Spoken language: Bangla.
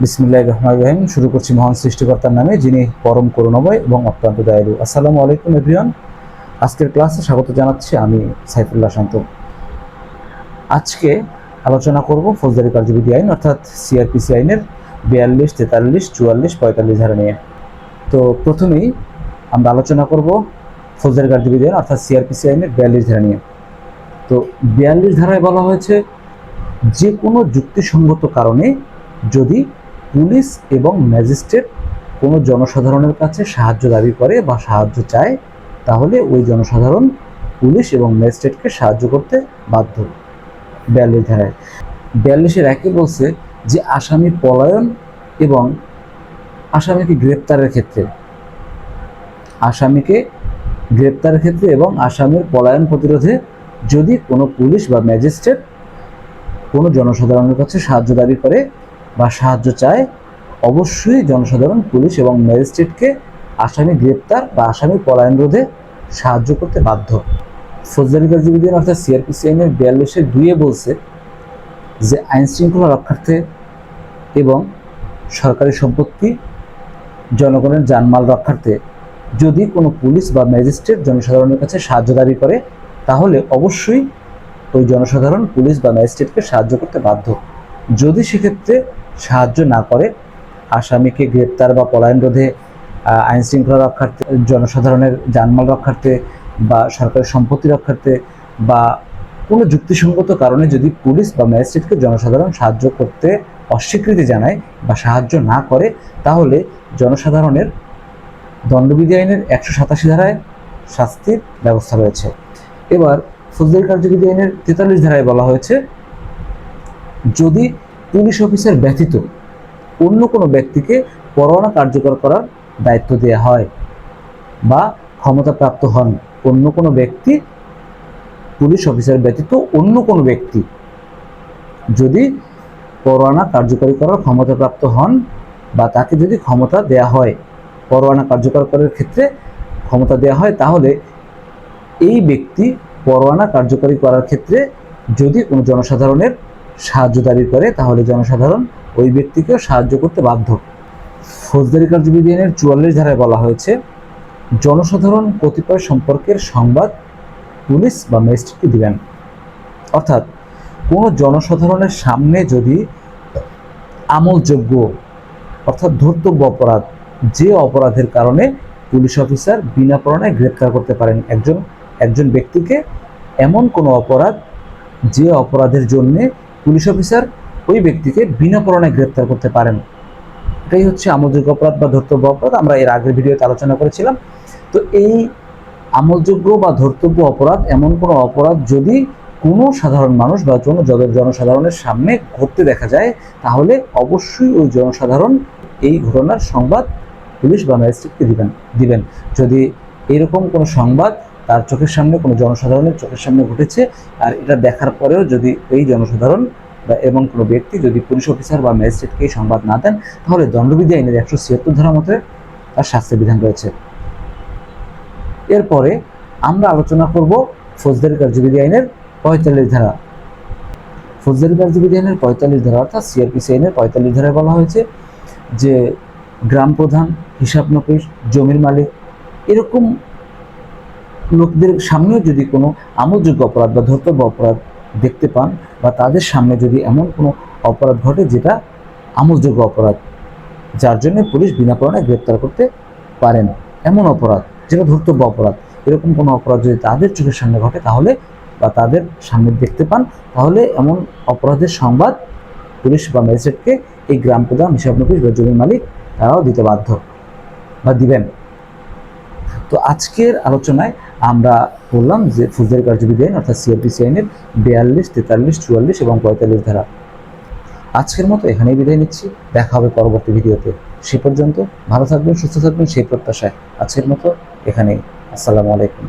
বিসমিল্লাহির রহমানির রহিম। শুরু করছি মহান সৃষ্টিকর্তার নামে, যিনি পরম করুণাময় এবং অত্যন্ত দয়ালু। আসসালামু আলাইকুম এভরিওয়ান। আজকের ক্লাসে স্বাগত জানাচ্ছি আমি সাইফুল্লাহ শান্ত। আজকে আলোচনা করব ফৌজদারি কার্যবিধি আইন অর্থাৎ সিআরপিসি আইনের 42, 43, 44, 45 ধারা নিয়ে। তো প্রথমেই আমরা আলোচনা করব ফৌজদারি কার্যবিধি আইন অর্থাৎ সিআরপিসি আইনের 42 ধারা নিয়ে। তো 42 ধারায় বলা হয়েছে, যে কোনো যুক্তিসঙ্গত কারণে যদি পুলিশ এবং ম্যাজিস্ট্রেট কোনো জনসাধারণের কাছে সাহায্য দাবি করে বা সাহায্য চায়, তাহলে ওই জনসাধারণ পুলিশ এবং ম্যাজিস্ট্রেটকে সাহায্য করতে বাধ্য। 42 ধারায় 42-এর 1 বলছে যে আসামি পলায়ন এবং আসামিকে গ্রেপ্তারের ক্ষেত্রে এবং আসামির পলায়ন প্রতিরোধে যদি কোনো পুলিশ বা ম্যাজিস্ট্রেট কোনো জনসাধারণের কাছে সাহায্য দাবি করে বা সাহায্য চায়, অবশ্যই জনসাধারণ পুলিশ এবং ম্যাজিস্ট্রেটকে আসামি গ্রেপ্তার বা আসামি পলায়ন রোধে সাহায্য করতে বাধ্য। ফৌজদারি কার্যবিধি আইন অর্থাৎ সিআরপিসি আইনের 42-এর 2 বলছে যে আইন শৃঙ্খলা রক্ষার্থে এবং সরকারি সম্পত্তি, জনগণের জানমাল রক্ষার্থে যদি কোনো পুলিশ বা ম্যাজিস্ট্রেট জনসাধারণের কাছে সাহায্য দাবি করে, তাহলে অবশ্যই ওই জনসাধারণ পুলিশ বা ম্যাজিস্ট্রেটকে সাহায্য করতে বাধ্য। যদি সেক্ষেত্রে সাহায্য না করে, আসামিকে গ্রেপ্তার বা পলায়ন রোধে, আইন শৃঙ্খলা রক্ষার্থে, জনসাধারণের জানমাল রক্ষার্থে বা সরকারি সম্পত্তি রক্ষার্থে বা কোনো যুক্তিসঙ্গত কারণে যদি পুলিশ বা ম্যাজিস্ট্রেটকে জনসাধারণ সাহায্য করতে অস্বীকৃতি জানায় বা সাহায্য না করে, তাহলে জনসাধারণের দণ্ডবিধি আইনের 187 ধারায় শাস্তির ব্যবস্থা রয়েছে। এবার ফৌজদারি কার্যবিধি আইনের 43 ধারায় বলা হয়েছে, যদি পুলিশ অফিসার ব্যতীত অন্য কোনো ব্যক্তিকে পরোয়ানা কার্যকর করার দায়িত্ব দেওয়া হয় বা ক্ষমতাপ্রাপ্ত হন, অন্য কোনো ব্যক্তি, পুলিশ অফিসার ব্যতীত অন্য কোনো ব্যক্তি যদি পরোয়ানা কার্যকরী করার ক্ষমতাপ্রাপ্ত হন বা তাকে যদি ক্ষমতা দেয়া হয়, পরোয়ানা কার্যকর করার ক্ষেত্রে ক্ষমতা দেওয়া হয়, তাহলে এই ব্যক্তি পরোয়ানা কার্যকরী করার ক্ষেত্রে যদি কোনো জনসাধারণের সাহায্য দাবি করে, তাহলে জনসাধারণ ওই ব্যক্তিকেও সাহায্য করতে বাধ্য। ফৌজদারি কার্যবিধি আইনের 44 ধারায় বলা হয়েছে, জনসাধারণ কতিপয় সম্পর্কের সংবাদ পুলিশ বা ম্যাজিস্ট্রেটকে দিবেন। অর্থাৎ কোনো জনসাধারণের সামনে যদি আমলযোগ্য অর্থাৎ ধর্তব্য অপরাধ, যে অপরাধের কারণে পুলিশ অফিসার বিনা পরোয়ানায় গ্রেপ্তার করতে পারেন একজন ব্যক্তিকে, এমন কোনো অপরাধ যে অপরাধের জন্য পুলিশ অফিসার ওই ব্যক্তিকে বিনা পরোয়ানায় গ্রেপ্তার করতে পারেন, এটাই হচ্ছে আমলযোগ্য অপরাধ বা ধর্তব্য অপরাধ। আমরা এর আগের ভিডিওতে আলোচনা করেছিলাম। তো এই আমলযোগ্য বা ধর্তব্য অপরাধ এমন কোনো অপরাধ যদি কোনো সাধারণ মানুষ বা জনসাধারণের সামনে ঘটতে দেখা যায়, তাহলে অবশ্যই ওই জনসাধারণ এই ঘটনার সংবাদ পুলিশ বা ম্যাজিস্ট্রেটকে দিবেন। যদি এরকম কোনো সংবাদ তার চোখের সামনে, কোনো জনসাধারণের চোখের সামনে ঘটেছে, আর এটা দেখার পরেও যদি এই জনসাধারণ বা এবং কোনো ব্যক্তি যদি পুলিশ অফিসার বা ম্যাজিস্ট্রেটকে এই সংবাদ না দেন, তাহলে দণ্ডবিধি আইনের 176 ধারা মতে তার শাস্তির বিধান রয়েছে। এরপরে আমরা আলোচনা করব ফৌজদারি কার্যবিধি আইনের 45 ধারা। ফৌজদারি কার্যবিধি আইনের 45 ধারা অর্থাৎ সিআরপিসি আইনের 45 ধারায় বলা হয়েছে যে গ্রাম প্রধান, হিসাব নফিস, জমির মালিক এরকম লোকদের সামনেও যদি কোনো আমলযোগ্য অপরাধ বা ধর্তব্য অপরাধ দেখতে পান বা তাদের সামনে যদি এমন কোনো অপরাধ ঘটে যেটা আমলযোগ্য অপরাধ, যার জন্য পুলিশ বিনা পরোয়ানায় গ্রেপ্তার করতে পারেন, এমন অপরাধ যেটা ধর্তব্য অপরাধ, এরকম কোনো অপরাধ যদি তাদের চোখের সামনে ঘটে তাহলে বা তাদের সামনে দেখতে পান, তাহলে এমন অপরাধের সংবাদ পুলিশ বা ম্যাজিস্ট্রেটকে এই গ্রাম প্রধান, হিসাব নফিস বা জমির মালিক তারাও দিতে বাধ্য বা দিবেন। তো আজকের আলোচনায় আমরা বললাম যে ফৌজদারি কার্যবিধি আইন অর্থাৎ সিআরপিসি আইনের 42, 43, 44 এবং 45 ধারা। আজকের মতো এখানেই বিদায় নিচ্ছি। দেখা হবে পরবর্তী ভিডিওতে। সে পর্যন্ত ভালো থাকবেন, সুস্থ থাকবেন সেই প্রত্যাশায় আজকের মতো এখানেই। আসসালামু আলাইকুম।